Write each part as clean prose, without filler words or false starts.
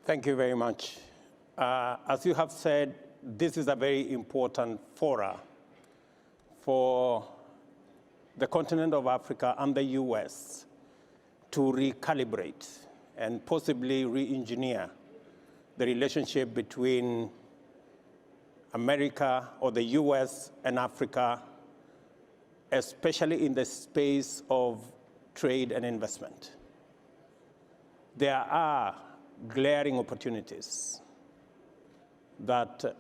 Thank you very much. As you have said, this is a very important fora for the continent of Africa and the U.S. to recalibrate and possibly re-engineer the relationship between America or the U.S. and Africa, especially in the space of trade and investment. There are glaring opportunities that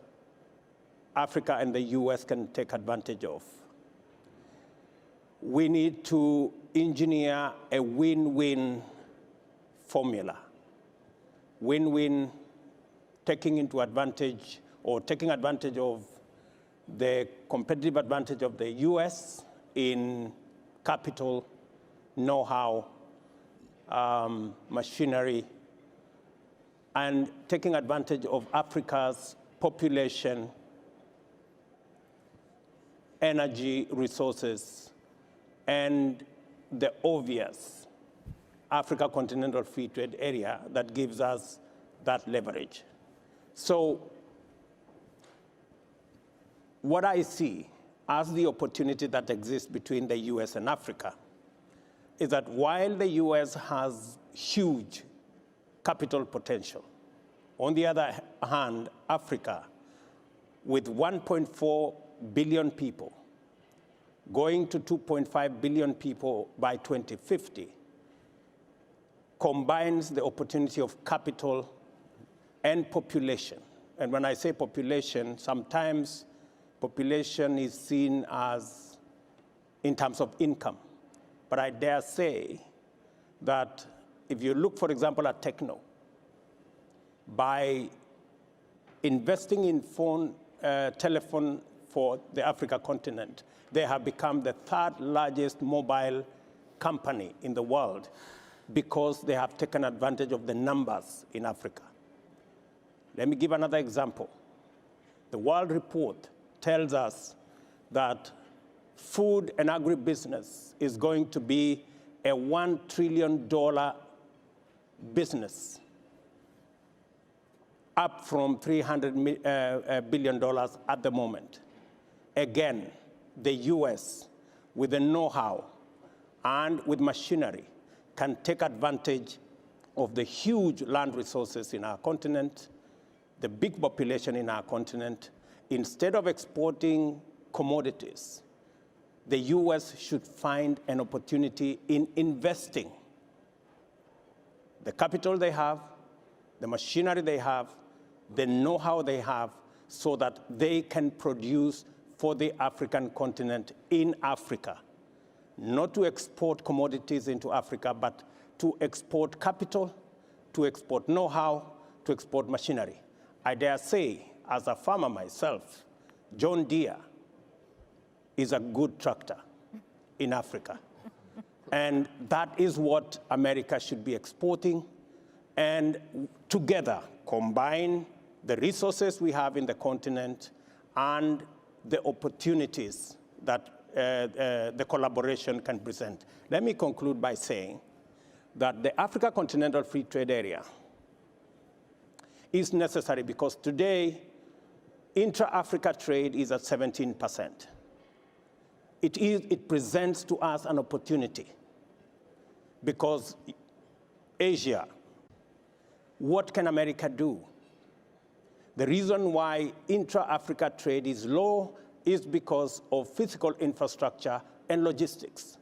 Africa and the U.S. can take advantage of. We need to engineer a win-win formula. Win-win, taking advantage of the competitive advantage of the U.S. in capital, know-how, machinery, and taking advantage of Africa's population, energy resources, and the obvious Africa Continental Free Trade Area that gives us that leverage. So what I see as the opportunity that exists between the U.S. and Africa is that while the U.S. has huge capital potential, on the other hand, Africa, with 1.4 billion people, going to 2.5 billion people by 2050, combines the opportunity of capital and population. And when I say population, sometimes population is seen as in terms of income. But I dare say that if you look, for example, at techno, by investing in telephone for the Africa continent, they have become the third largest mobile company in the world because they have taken advantage of the numbers in Africa. Let me give another example. The World Report tells us that food and agribusiness is going to be a $1 trillion business, up from $300 billion at the moment. Again, the U.S., with the know-how and with machinery, can take advantage of the huge land resources in our continent, the big population in our continent. Instead of exporting commodities, the U.S. should find an opportunity in investing the capital they have, the machinery they have, the know-how they have, so that they can produce for the African continent in Africa. Not to export commodities into Africa, but to export capital, to export know-how, to export machinery. I dare say, as a farmer myself, John Deere is a good tractor in Africa. And that is what America should be exporting. And together, combine the resources we have in the continent and the opportunities that the collaboration can present. Let me conclude by saying that the Africa Continental Free Trade Area is necessary because today, intra-Africa trade is at 17%. It presents to us an opportunity because Asia, what can America do? The reason why intra-Africa trade is low is because of physical infrastructure and logistics.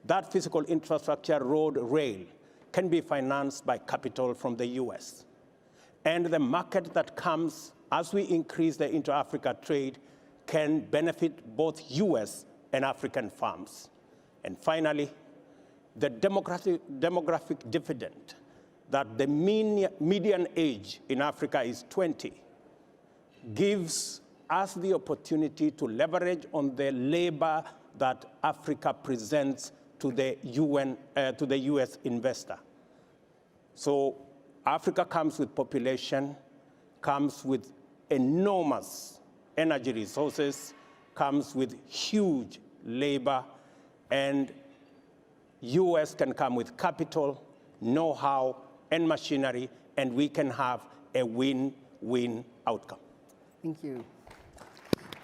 That physical infrastructure, road, rail, can be financed by capital from the U.S. And the market that comes as we increase the intra-Africa trade can benefit both U.S. and African farms. And finally, the demographic dividend, that the median age in Africa is 20, gives us the opportunity to leverage on the labor that Africa presents to the U.S. investor. So Africa comes with population, comes with enormous energy resources, comes with huge labor, and U.S. can come with capital, know-how, and machinery, and we can have a win-win outcome. Thank you.